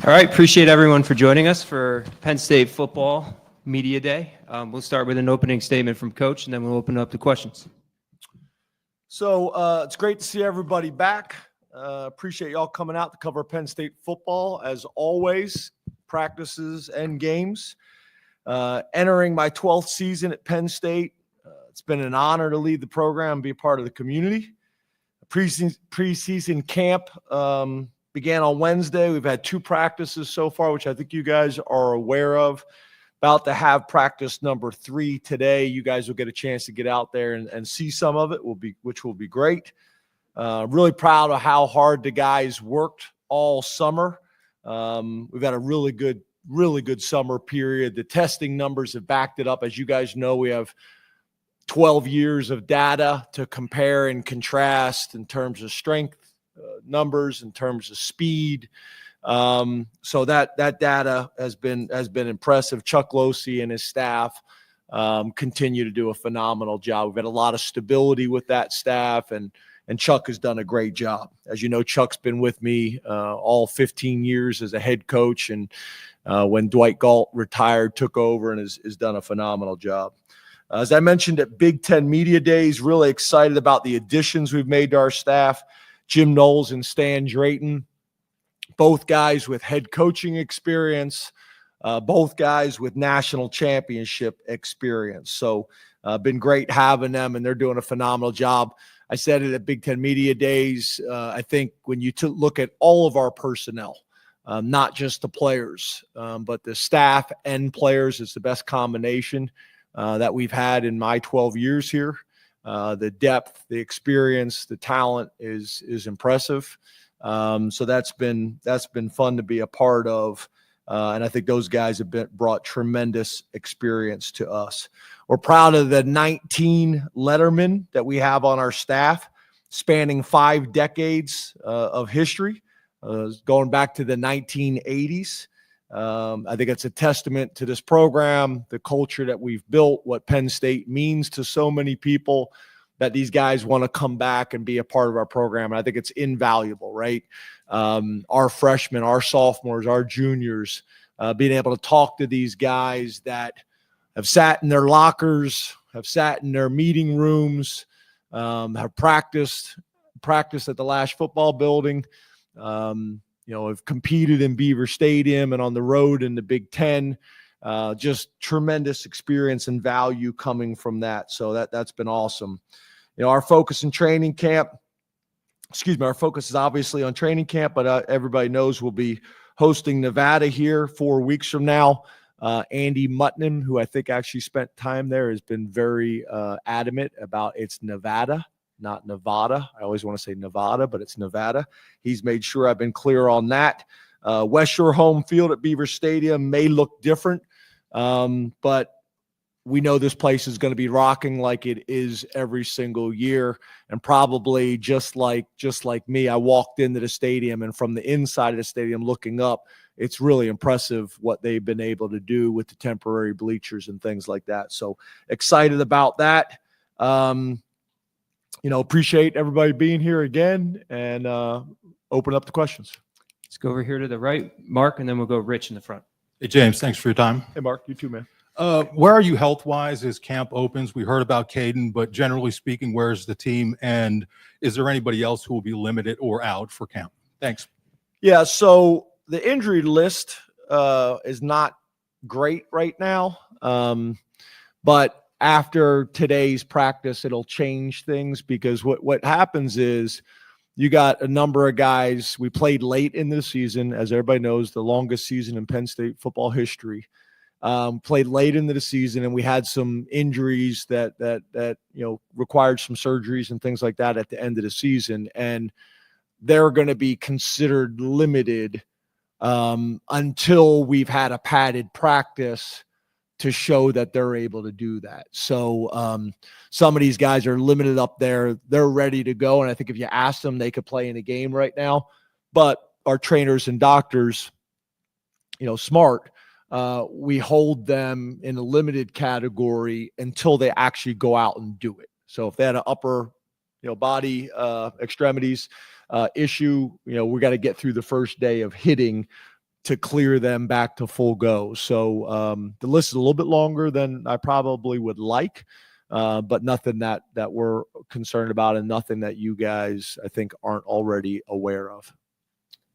All right, appreciate everyone for joining us for Penn State Football Media Day. We'll start with an opening statement from Coach, and then we'll open up to questions. So it's great to see everybody back. Appreciate y'all coming out to cover Penn State football, as always, practices and games. Entering my 12th season at Penn State, it's been an honor to lead the program and be a part of the community. Preseason camp began on Wednesday. We've had 2 practices so far, which I think you guys are aware of. About to have practice number 3 today. You guys will get a chance to get out there and see some of it, which will be great. Really proud of how hard the guys worked all summer. We've had a really good summer period. The testing numbers have backed it up. As you guys know, we have 12 years of data to compare and contrast in terms of strength numbers, in terms of speed. So that data has been impressive. Chuck Losey and his staff continue to do a phenomenal job. We've had a lot of stability with that staff, and Chuck has done a great job. As you know, Chuck's been with me all 15 years as a head coach, and when Dwight Galt retired, took over and has done a phenomenal job. As I mentioned at Big Ten Media Days, really excited about the additions we've made to our staff. Jim Knowles and Stan Drayton, both guys with head coaching experience, both guys with national championship experience. So been great having them, and they're doing a phenomenal job. I said it at Big Ten Media Days. I think when you look at all of our personnel, not just the players, but the staff and players, it's the best combination that we've had in my 12 years here. The depth, the experience, the talent is impressive. So that's been fun to be a part of. And I think those guys have brought tremendous experience to us. We're proud of the 19 lettermen that we have on our staff, spanning 5 decades of history, going back to the 1980s. I think it's a testament to this program, the culture that we've built, what Penn State means to so many people, that these guys want to come back and be a part of our program. And I think it's invaluable, right? Our freshmen, our sophomores, our juniors, being able to talk to these guys that have sat in their lockers, have sat in their meeting rooms, have practiced at the Lash football building, have competed in Beaver Stadium and on the road in the Big Ten. Just tremendous experience and value coming from that. So that's been awesome. Our focus in training camp, our focus is obviously on training camp, but everybody knows we'll be hosting Nevada here 4 weeks from now. Andy Mutton, who I think actually spent time there, has been very adamant about it's Nevada, not Nevada. I always want to say Nevada, but it's Nevada. He's made sure I've been clear on that. West Shore home field at Beaver Stadium may look different, but we know this place is going to be rocking like it is every single year. And probably just like me, I walked into the stadium, and from the inside of the stadium looking up, it's really impressive what they've been able to do with the temporary bleachers and things like that. So excited about that. Appreciate everybody being here again, and open up the questions. Let's go over here to the right, Mark, and then we'll go Rich in the front. Hey, James, thanks for your time. Hey, Mark, you too, man. Where are you health-wise as camp opens? We heard about Caden, but generally speaking, where's the team? And is there anybody else who will be limited or out for camp? Thanks. Yeah, so the injury list is not great right now. But after today's practice, it'll change things, because what happens is you got a number of guys. We played late in the season, as everybody knows, the longest season in Penn State football history. Played late into the season, and we had some injuries that required some surgeries and things like that at the end of the season, and they're going to be considered limited until we've had a padded practice to show that they're able to do that. So some of these guys are limited up there. They're ready to go, and I think if you ask them, they could play in a game right now. But our trainers and doctors, smart, we hold them in a limited category until they actually go out and do it. So if they had an upper, body extremities issue, we got to get through the first day of hitting to clear them back to full go. So the list is a little bit longer than I probably would like, but nothing that we're concerned about, and nothing that you guys, I think, aren't already aware of.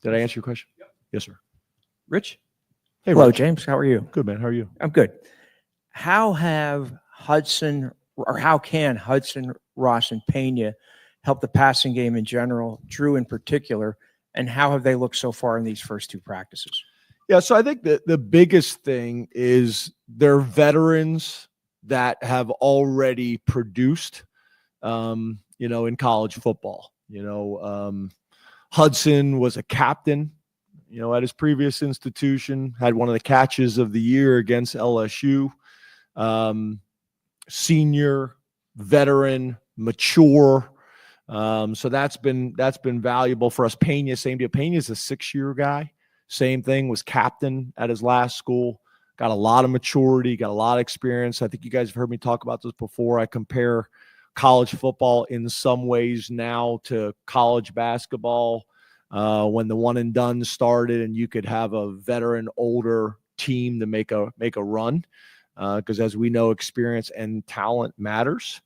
Did I answer your question? Yep. Yes, sir. Rich? Hey, Hello, Rich. James. How are you? Good, man. How are you? I'm good. How can Hudson, Ross, and Pena help the passing game in general, Drew in particular, and how have they looked so far in these first two practices? Yeah, so I think that the biggest thing is they're veterans that have already produced, in college football. Hudson was a captain, at his previous institution, had one of the catches of the year against LSU. Senior, veteran, mature. So that's been valuable for us. Pena, same deal. Pena's a 6-year guy. Same thing, was captain at his last school. Got a lot of maturity, got a lot of experience. I think you guys have heard me talk about this before. I compare college football in some ways now to college basketball, when the one and done started and you could have a veteran, older team to make a run. Because as we know, experience and talent matters.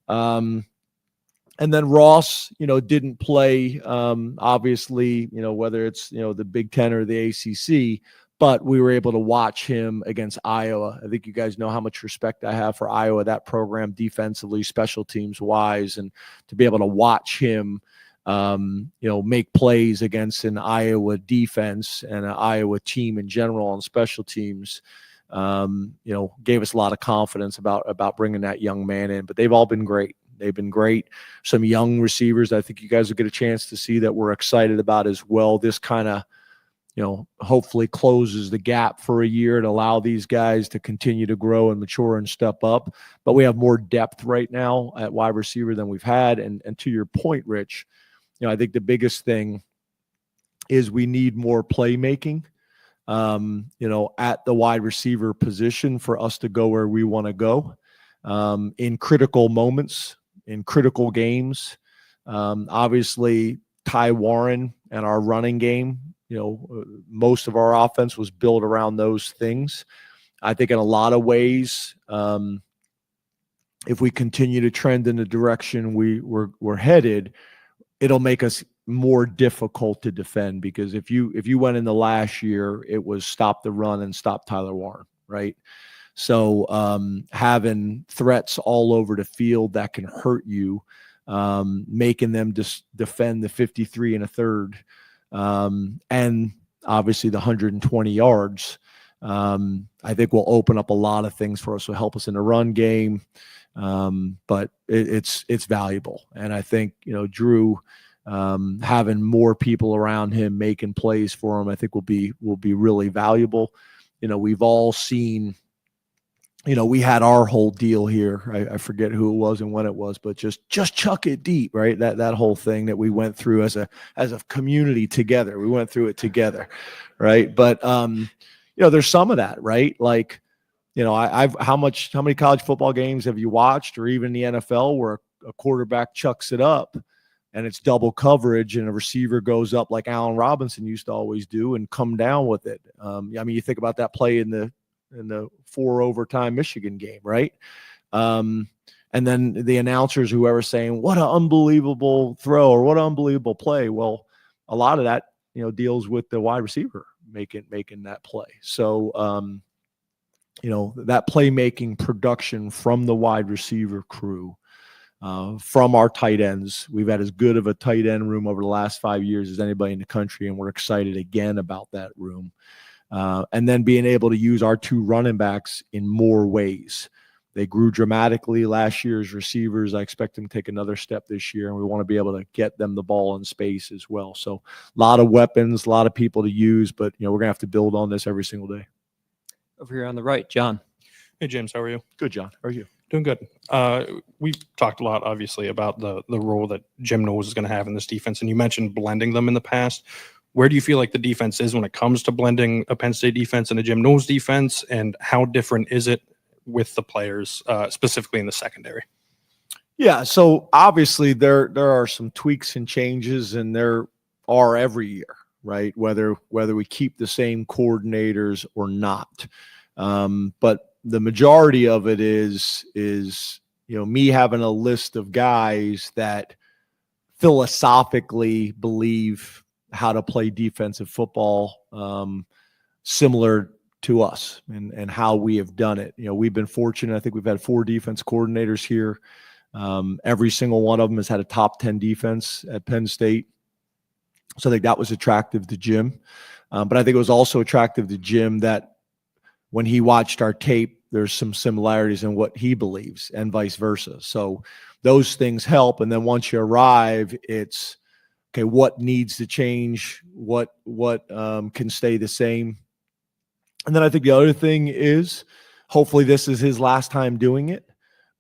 And then Ross, didn't play, obviously, whether it's, the Big Ten or the ACC, but we were able to watch him against Iowa. I think you guys know how much respect I have for Iowa, that program defensively, special teams wise, and to be able to watch him, make plays against an Iowa defense and an Iowa team in general on special teams, gave us a lot of confidence about bringing that young man in. But they've all been great. They've been great. Some young receivers I think you guys will get a chance to see that we're excited about as well. This kind of, hopefully closes the gap for a year and allow these guys to continue to grow and mature and step up. But we have more depth right now at wide receiver than we've had. And to your point, Rich, I think the biggest thing is we need more playmaking, at the wide receiver position for us to go where we want to go, in critical moments, in critical games. Obviously, Ty Warren and our running game, most of our offense was built around those things. I think in a lot of ways, if we continue to trend in the direction we're headed, it'll make us more difficult to defend, because if you went in the last year, it was stop the run and stop Tyler Warren, right? So having threats all over the field that can hurt you, making them just defend the 53 and a third, and obviously the 120 yards, I think will open up a lot of things for us. Will help us in the run game, but it's valuable. And I think Drew, having more people around him making plays for him, I think will be really valuable. We've all seen. We had our whole deal here. I forget who it was and when it was, but just chuck it deep, right? That whole thing that we went through as a community together. We went through it together, right? But there's some of that, right? Like, how many college football games have you watched, or even the NFL, where a quarterback chucks it up and it's double coverage and a receiver goes up like Allen Robinson used to always do and come down with it? You think about that play in the 4 overtime Michigan game, right? And then the announcers, whoever, saying, what an unbelievable throw or what an unbelievable play. Well, a lot of that, deals with the wide receiver making that play. So, that playmaking production from the wide receiver crew, from our tight ends. We've had as good of a tight end room over the last 5 years as anybody in the country, and we're excited again about that room. And then being able to use our 2 running backs in more ways. They grew dramatically last year's receivers. I expect them to take another step this year, and we want to be able to get them the ball in space as well. So a lot of weapons, a lot of people to use, but we're going to have to build on this every single day. Over here on the right, John. Hey, James, how are you? Good, John. How are you? Doing good. We've talked a lot, obviously, about the role that Jim Knowles is going to have in this defense, and you mentioned blending them in the past. Where do you feel like the defense is when it comes to blending a Penn State defense and a Jim Knowles defense, and how different is it with the players, specifically in the secondary? Yeah, so obviously there are some tweaks and changes, and there are every year, right? Whether we keep the same coordinators or not. But the majority of it is me having a list of guys that philosophically believe how to play defensive football, similar to us and how we have done it. We've been fortunate. I think we've had 4 defense coordinators here. Every single one of them has had a top 10 defense at Penn State. So I think that was attractive to Jim. But I think it was also attractive to Jim that when he watched our tape, there's some similarities in what he believes and vice versa. So those things help. And then once you arrive, it's, okay, what needs to change? What can stay the same? And then I think the other thing is, hopefully this is his last time doing it,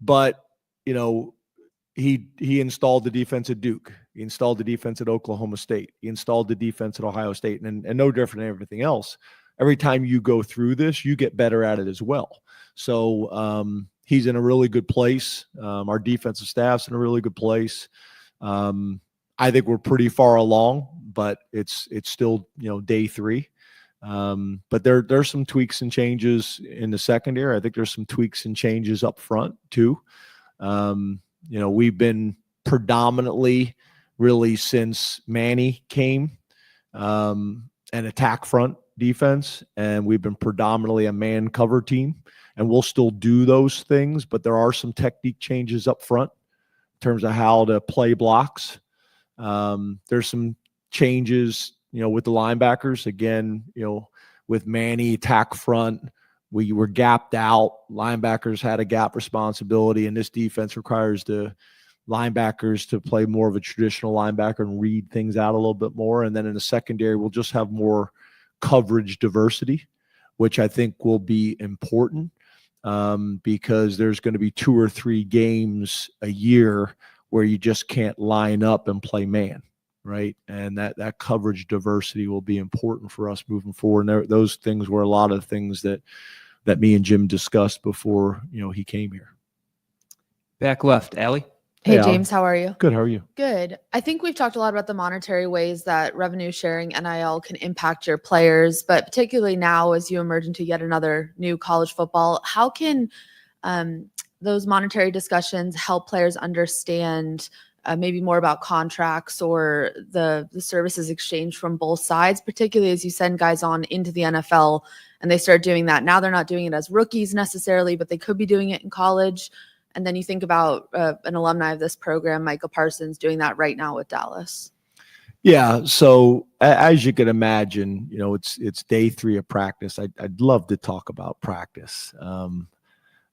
but he installed the defense at Duke. He installed the defense at Oklahoma State. He installed the defense at Ohio State, and no different than everything else. Every time you go through this, you get better at it as well. So he's in a really good place. Our defensive staff's in a really good place. I think we're pretty far along, but it's still day 3. But there's some tweaks and changes in the secondary. I think there's some tweaks and changes up front too. We've been predominantly, really since Manny came, an attack front defense, and we've been predominantly a man cover team, and we'll still do those things, but there are some technique changes up front in terms of how to play blocks. There's some changes, with the linebackers. Again, with Manny attack front, we were gapped out. Linebackers had a gap responsibility, and this defense requires the linebackers to play more of a traditional linebacker and read things out a little bit more. And then in the secondary, we'll just have more coverage diversity, which I think will be important, because there's going to be 2 or 3 games a year where you just can't line up and play man, right? And that coverage diversity will be important for us moving forward. And those things were a lot of things that me and Jim discussed before he came here. Back left, Allie. Hey, Al. James, how are you? Good. How are you? Good. I think we've talked a lot about the monetary ways that revenue sharing NIL can impact your players, but particularly now as you emerge into yet another new college football, how can those monetary discussions help players understand maybe more about contracts or the services exchange from both sides, particularly as you send guys on into the NFL and they start doing that. Now they're not doing it as rookies necessarily, but they could be doing it in college. And then you think about an alumni of this program, Micah Parsons, doing that right now with Dallas. Yeah. So as you can imagine, it's day 3 of practice. I'd love to talk about practice.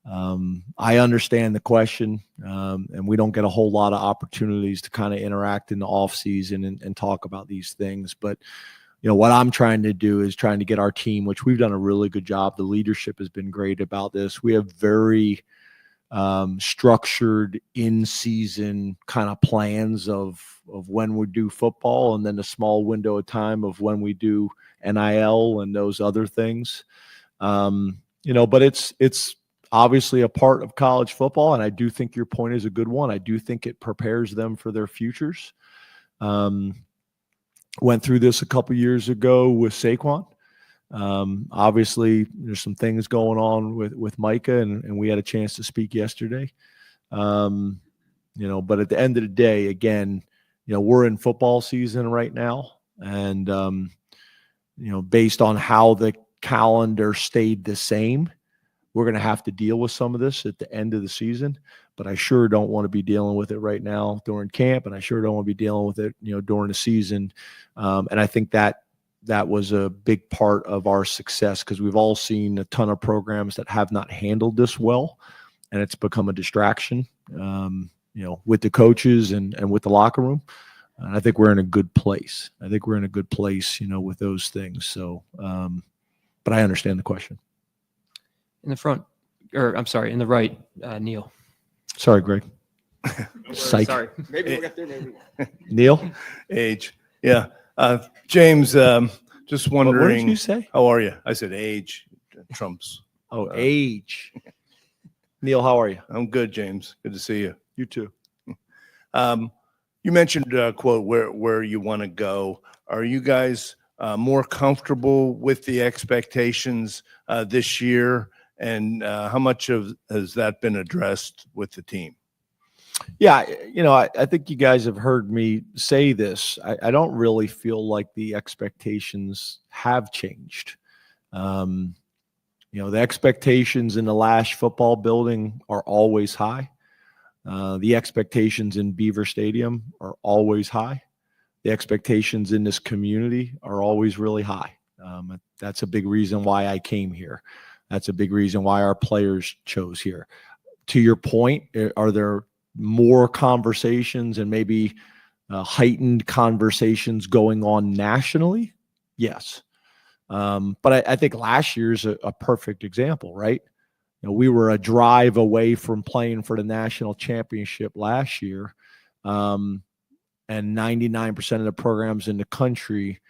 I understand the question, and we don't get a whole lot of opportunities to kind of interact in the off season and talk about these things. But, what I'm trying to do is trying to get our team, which we've done a really good job. The leadership has been great about this. We have very structured in-season kind of plans of when we do football, and then a small window of time of when we do NIL and those other things. But it's obviously a part of college football, and I do think your point is a good one. I do think it prepares them for their futures. Went through this a couple years ago with Saquon. Obviously, there's some things going on with Micah, and we had a chance to speak yesterday. But at the end of the day, again, we're in football season right now, and based on how the calendar stayed the same, we're going to have to deal with some of this at the end of the season. But I sure don't want to be dealing with it right now during camp, and I sure don't want to be dealing with it, during the season. And I think that was a big part of our success, because we've all seen a ton of programs that have not handled this well, and it's become a distraction, with the coaches and with the locker room. And I think we're in a good place. With those things. So, but I understand the question. In the front, in the right, Neil. Sorry, Greg. Psych. Sorry. Maybe we'll get there, maybe. Neil? Age. Yeah. James, just wondering. What did you say? How are you? I said age trumps. Oh, age. Neil, how are you? I'm good, James. Good to see you. You too. You mentioned, quote, where you want to go. Are you guys more comfortable with the expectations this year? And how much has that been addressed with the team? Yeah, I think you guys have heard me say this. I don't really feel like the expectations have changed. The expectations in the Lash football building are always high. The expectations in Beaver Stadium are always high. The expectations in this community are always really high. That's a big reason why I came here. That's a big reason why our players chose here. To your point, are there more conversations and maybe heightened conversations going on nationally? Yes. But I think last year's a perfect example, right? We were a drive away from playing for the national championship last year. And 99% of the programs in the country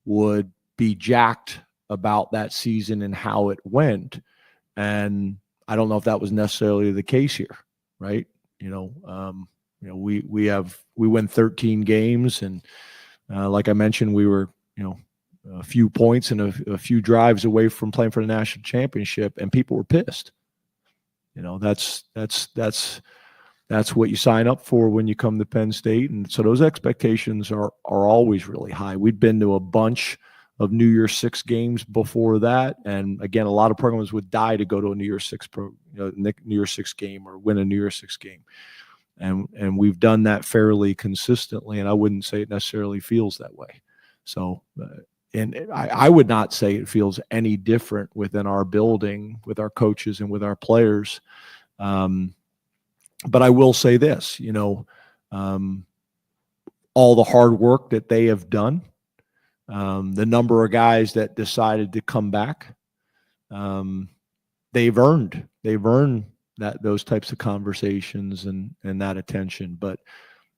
would be jacked about that season and how it went. And I don't know if that was necessarily the case here, right? We win 13 games, and like I mentioned, we were a few points and a few drives away from playing for the national championship, and people were pissed. That's what you sign up for when you come to Penn State, and so those expectations are always really high. We'd been to a bunch of New Year's Six games before that, and again, a lot of programs would die to go to a New Year's Six New Year's Six game or win a New Year's Six game, and we've done that fairly consistently. And I wouldn't say it necessarily feels that way. So, and I would not say it feels any different within our building, with our coaches and with our players. But I will say this, all the hard work that they have done, the number of guys that decided to come back, they've earned those types of conversations and that attention. But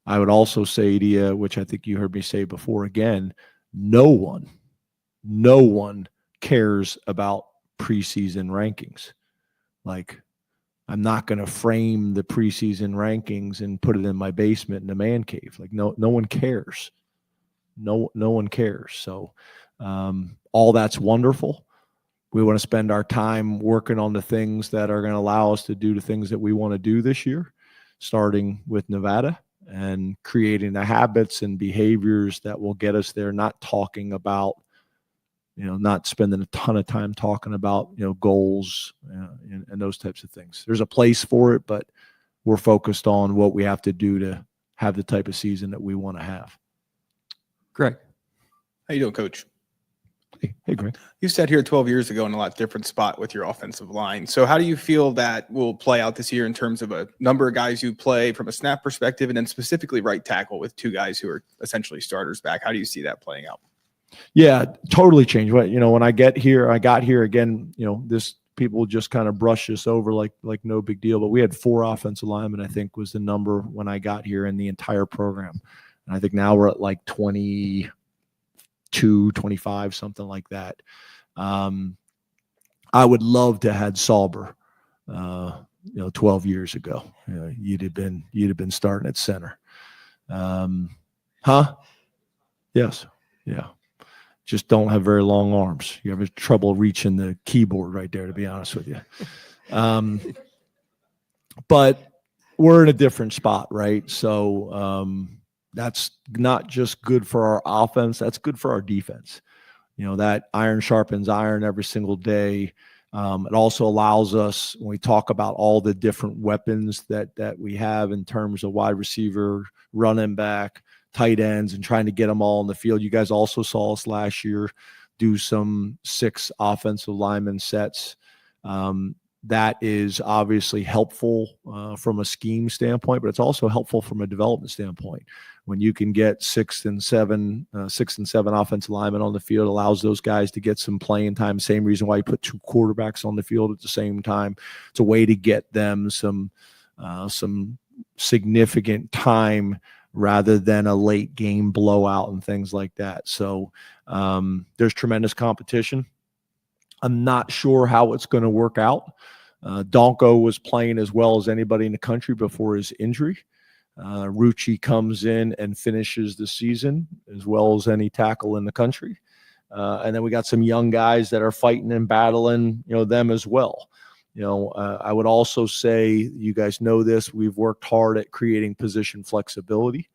I would also say to you, which I think you heard me say before, again, no one cares about preseason rankings. Like, I'm not going to frame the preseason rankings and put it in my basement in the man cave. Like, no one cares. No one cares. So all that's wonderful. We want to spend our time working on the things that are going to allow us to do the things that we want to do this year, starting with Nevada and creating the habits and behaviors that will get us there, not talking about, not spending a ton of time talking about, goals and those types of things. There's a place for it, but we're focused on what we have to do to have the type of season that we want to have. Greg. How you doing, Coach? Hey, Greg. You sat here 12 years ago in a lot different spot with your offensive line. So how do you feel that will play out this year in terms of a number of guys you play from a snap perspective, and then specifically right tackle with two guys who are essentially starters back? How do you see that playing out? Yeah, totally changed. When I got here again, this people just kind of brush this over like no big deal. But we had 4 offensive linemen, I think, was the number when I got here in the entire program. And I think now we're at like 22, 25, something like that. I would love to have had Sauber, 12 years ago. You'd have been starting at center. Yes. Yeah. Just don't have very long arms. You have trouble reaching the keyboard right there, to be honest with you. But we're in a different spot, right? So that's not just good for our offense. That's good for our defense. That iron sharpens iron every single day. It also allows us, when we talk about all the different weapons that we have in terms of wide receiver, running back, tight ends, and trying to get them all in the field. You guys also saw us last year do some 6 offensive lineman sets. That is obviously helpful from a scheme standpoint, but it's also helpful from a development standpoint. When you can get 6 and 7 offensive linemen on the field, allows those guys to get some playing time. Same reason why you put 2 quarterbacks on the field at the same time. It's a way to get them some significant time rather than a late game blowout and things like that. So there's tremendous competition. I'm not sure how it's going to work out. Donko was playing as well as anybody in the country before his injury. Rucci comes in and finishes the season as well as any tackle in the country. And then we got some young guys that are fighting and battling, them as well. I would also say, you guys know this, we've worked hard at creating position flexibility.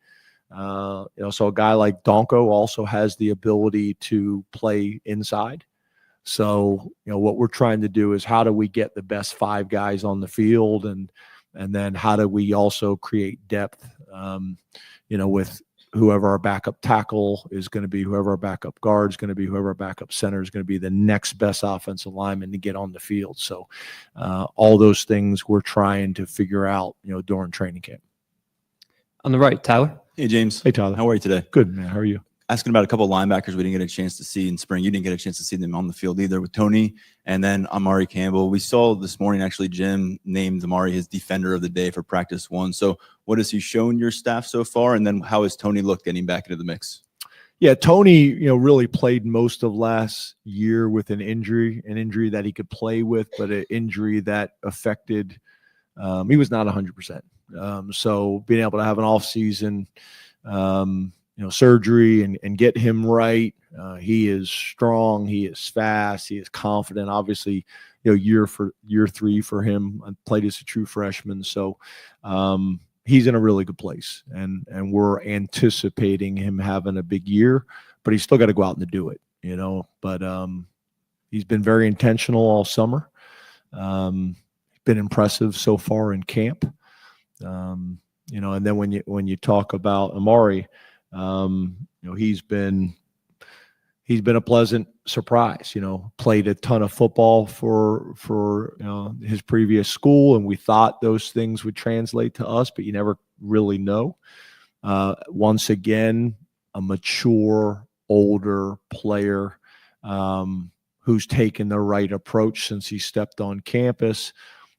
So a guy like Donko also has the ability to play inside. So, what we're trying to do is how do we get the best 5 guys on the field, and then how do we also create depth, with whoever our backup tackle is going to be, whoever our backup guard is going to be, whoever our backup center is going to be, the next best offensive lineman to get on the field. So all those things we're trying to figure out, during training camp. On the right, Tyler. Hey, James. Hey, Tyler. How are you today? Good, man. How are you? Asking about a couple of linebackers we didn't get a chance to see in spring. You didn't get a chance to see them on the field either, with Tony and then Amare Campbell. We saw this morning, actually, Jim named Amare his defender of the day for practice 1. So what has he shown your staff so far? And then how has Tony looked getting back into the mix? Yeah, Tony, really played most of last year with an injury that he could play with, but an injury that affected, he was not 100%. So being able to have an off season, surgery and get him right. He is strong. He is fast. He is confident. Obviously, year 3 for him. I played as a true freshman. So he's in a really good place. And we're anticipating him having a big year, but he's still got to go out and do it, But he's been very intentional all summer. Been impressive so far in camp. And then when you talk about Amare, he's been a pleasant surprise. Played a ton of football for his previous school, and we thought those things would translate to us, but you never really know. Once again, a mature, older player who's taken the right approach since he stepped on campus,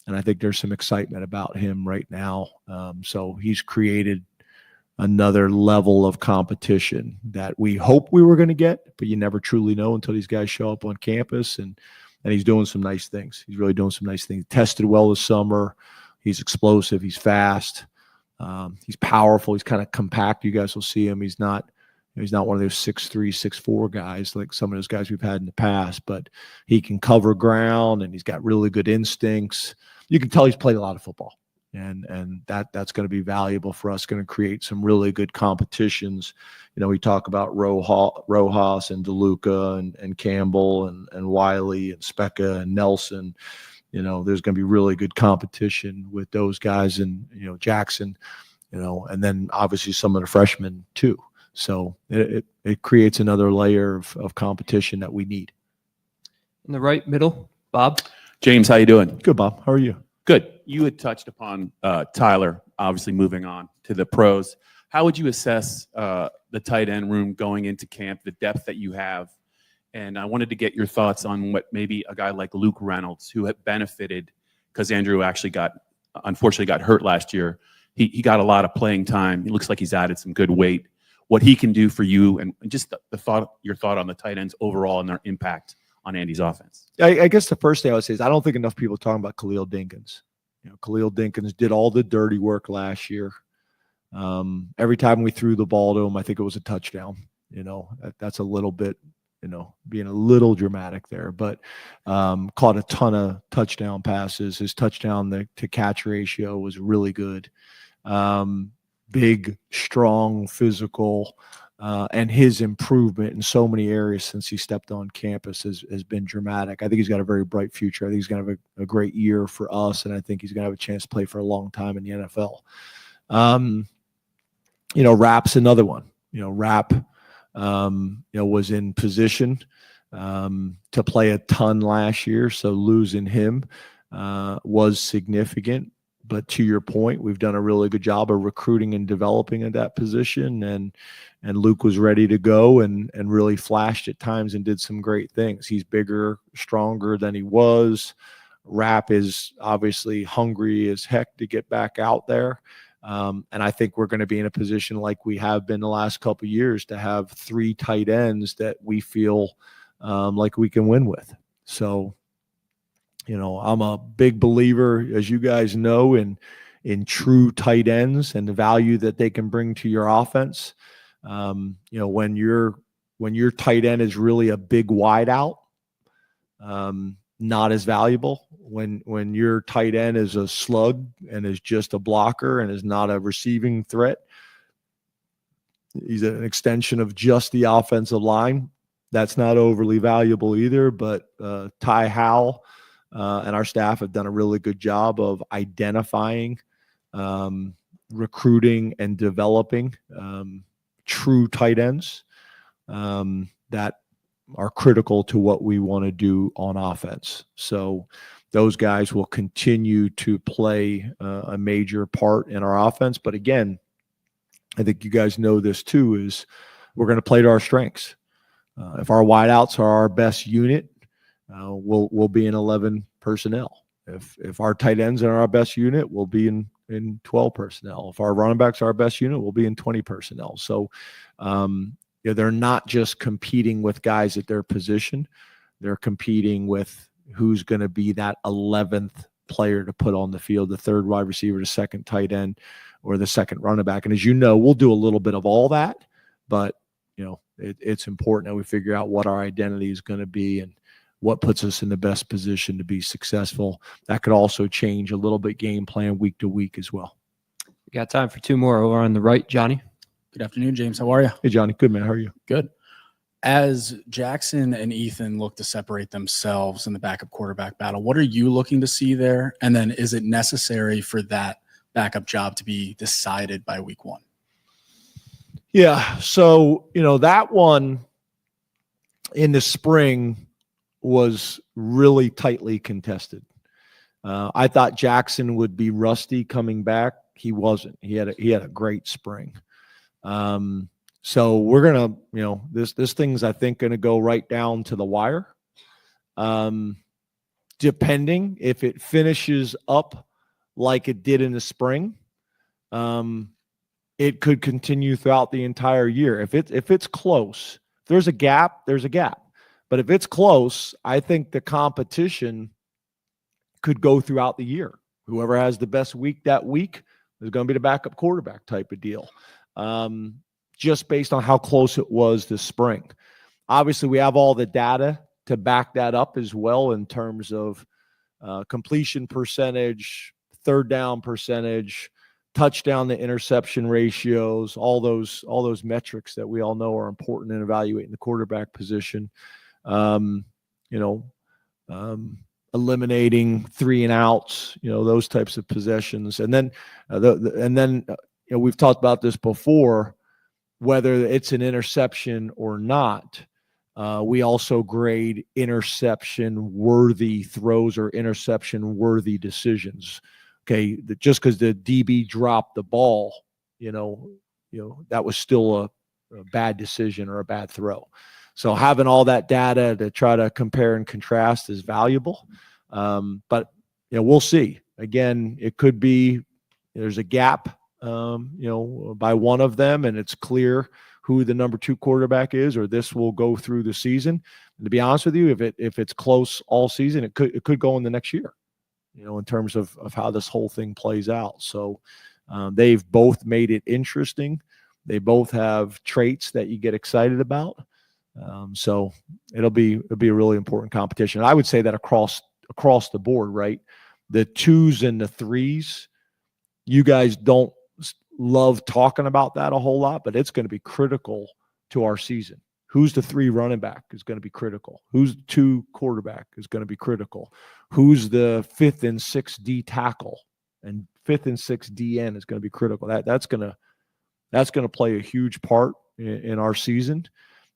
and I think there's some excitement about him right now. So he's created another level of competition that we hope we were going to get, but you never truly know until these guys show up on campus. And he's doing some nice things. He's really doing some nice things. Tested well this summer. He's explosive. He's fast. He's powerful. He's kind of compact. You guys will see him. He's not one of those 6'3", 6'4" guys like some of those guys we've had in the past, but he can cover ground and he's got really good instincts. You can tell he's played a lot of football. And that's going to be valuable for us, going to create some really good competitions. We talk about Rojas and DeLuca and Campbell and Wiley and Specca and Nelson. There's going to be really good competition with those guys and, Jackson, and then obviously some of the freshmen too. So it creates another layer of competition that we need. In the right middle, Bob. James, how you doing? Good, Bob. How are you? Good. You had touched upon Tyler, obviously moving on to the pros. How would you assess the tight end room going into camp, the depth that you have? And I wanted to get your thoughts on what maybe a guy like Luke Reynolds, who had benefited because Andrew actually unfortunately got hurt last year. He got a lot of playing time. He looks like he's added some good weight. What he can do for you, and just your thought on the tight ends overall and their impact on Andy's offense. I guess the first thing I would say is I don't think enough people are talking about Khalil Dinkins. Khalil Dinkins did all the dirty work last year. Every time we threw the ball to him, I think it was a touchdown. That's a little bit, being a little dramatic there, but caught a ton of touchdown passes. His touchdown to catch ratio was really good. Big, strong, physical, and his improvement in so many areas since he stepped on campus has been dramatic. I think he's got a very bright future. I think he's going to have a great year for us, and I think he's going to have a chance to play for a long time in the NFL. Rapp's another one. Rapp, was in position to play a ton last year, so losing him was significant. But to your point, we've done a really good job of recruiting and developing at that position, and Luke was ready to go and really flashed at times and did some great things. He's bigger, stronger than he was. Rapp is obviously hungry as heck to get back out there. And I think we're going to be in a position like we have been the last couple of years to have 3 tight ends that we feel like we can win with. So, I'm a big believer, as you guys know, in in true tight ends and the value that they can bring to your offense. When your tight end is really a big wide out, not as valuable. When your tight end is a slug and is just a blocker and is not a receiving threat, he's an extension of just the offensive line. That's not overly valuable either, but Ty Howell and our staff have done a really good job of identifying, recruiting, and developing true tight ends that are critical to what we want to do on offense. So those guys will continue to play a major part in our offense. But again, I think you guys know this too, is we're going to play to our strengths. If our wideouts are our best unit, we'll be in 11 personnel. If our tight ends are our best unit, we'll be in 12 personnel. If our running backs are our best unit, we'll be in 20 personnel. So they're not just competing with guys at their position. They're competing with who's going to be that 11th player to put on the field, the third wide receiver, the second tight end, or the second running back. And as you know, we'll do a little bit of all that, but it's important that we figure out what our identity is going to be and what puts us in the best position to be successful. That could also change a little bit game plan week to week as well. We got time for two more. Over on the right, Johnny. Good afternoon, James. How are you? Hey, Johnny. Good, man. How are you? Good. As Jackson and Ethan look to separate themselves in the backup quarterback battle, what are you looking to see there? And then is it necessary for that backup job to be decided by week 1? Yeah. So, that one in the spring was really tightly contested. I thought Jackson would be rusty coming back. He wasn't. He had a great spring. So we're gonna, this thing's, I think, gonna go right down to the wire. Depending if it finishes up like it did in the spring, it could continue throughout the entire year. If it's close, if there's a gap, there's a gap. But if it's close, I think the competition could go throughout the year. Whoever has the best week that week is going to be the backup quarterback type of deal, just based on how close it was this spring. Obviously, we have all the data to back that up as well in terms of completion percentage, third down percentage, touchdown to interception ratios, all those metrics that we all know are important in evaluating the quarterback position. Eliminating 3 and outs, those types of possessions. And then, we've talked about this before, whether it's an interception or not. We also grade interception-worthy throws or interception-worthy decisions. Okay, just because the DB dropped the ball, that was still a bad decision or a bad throw. So having all that data to try to compare and contrast is valuable. But we'll see. Again, it could be there's a gap, by one of them, and it's clear who the number 2 quarterback is, or this will go through the season. And to be honest with you, if it's close all season, it could go in the next year, in terms of how this whole thing plays out. So they've both made it interesting. They both have traits that you get excited about. So it'll be a really important competition. I would say that across the board, right? The 2s and the 3s, you guys don't love talking about that a whole lot, but it's going to be critical to our season. Who's the 3 running back is going to be critical. Who's the 2 quarterback is going to be critical. Who's the 5th and 6th D tackle and 5th and 6th DN is going to be critical. That's going to play a huge part in our season.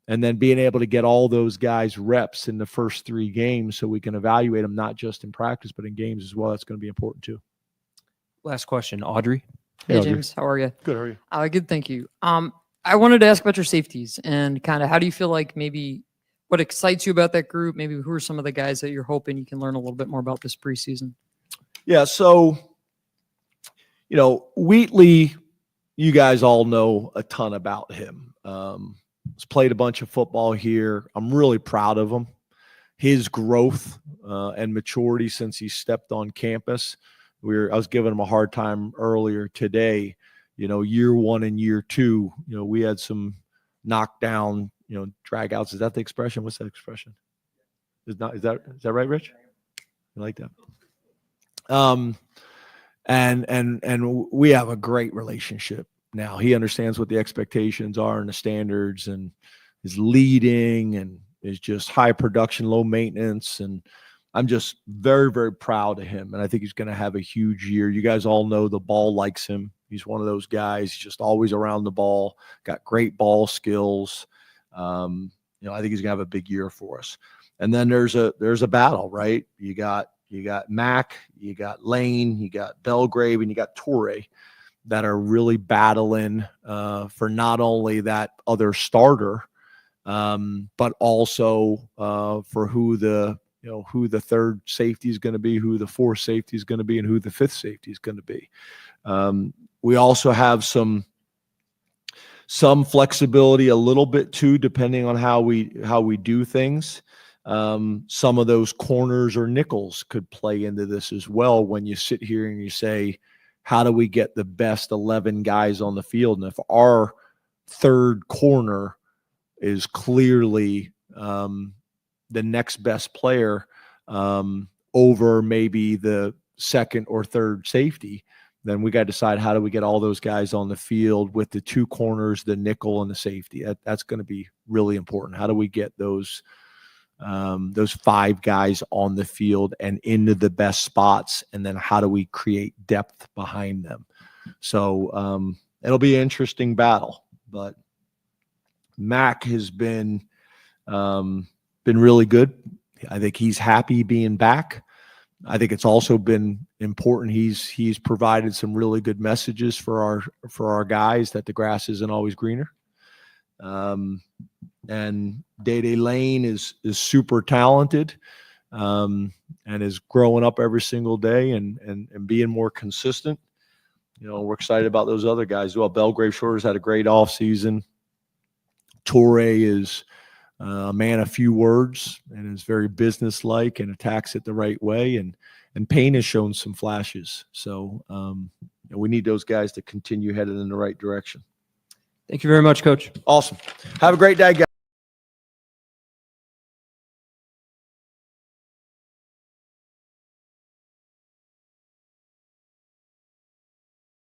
And then being able to get all those guys reps in the first 3 games so we can evaluate them not just in practice but in games as well. That's going to be important too. Last question, Audrey. Hey, Audrey. James, how are you? Good, how are you? Good, thank you. I wanted to ask about your safeties and kind of how do you feel like maybe what excites you about that group? Maybe who are some of the guys that you're hoping you can learn a little bit more about this preseason? Yeah, so, Wheatley, you guys all know a ton about him. He's played a bunch of football here. I'm really proud of him. His growth and maturity since he stepped on campus I was giving him a hard time earlier today. Year 1 and year 2, we had some knockdown, drag outs. Is that the expression? What's that expression? Is that right, Rich? You like that? And we have a great relationship now. He understands what the expectations are and the standards, and is leading and is just high production, low maintenance. And I'm just very, very proud of him. And I think he's going to have a huge year. You guys all know the ball likes him. He's one of those guys, just always around the ball, got great ball skills. I think he's gonna have a big year for us. And then there's a battle, right? You got Mac, you got Lane, you got Belgrave, and you got Torrey that are really battling for not only that other starter, but also for who the third safety is going to be, who the fourth safety is going to be, and who the fifth safety is going to be. We also have some flexibility a little bit too, depending on how we do things. Some of those corners or nickels could play into this as well when you sit here and you say, how do we get the best 11 guys on the field? And if our third corner is clearly the next best player over maybe the second or third safety, then we got to decide, how do we get all those guys on the field with the two corners, the nickel, and the safety? That's going to be really important. How do we get those 5 guys on the field and into the best spots? And then how do we create depth behind them? So it'll be an interesting battle. But Mac has been really good. I think he's happy being back. I think it's also been important. He's provided some really good messages for our guys that the grass isn't always greener. And Day Lane is super talented and is growing up every single day and being more consistent. We're excited about those other guys as well. Belgrave Shorter's had a great offseason. Torrey is a man of few words and is very businesslike and attacks it the right way. And Payne has shown some flashes. So we need those guys to continue headed in the right direction. Thank you very much, Coach. Awesome. Have a great day, guys.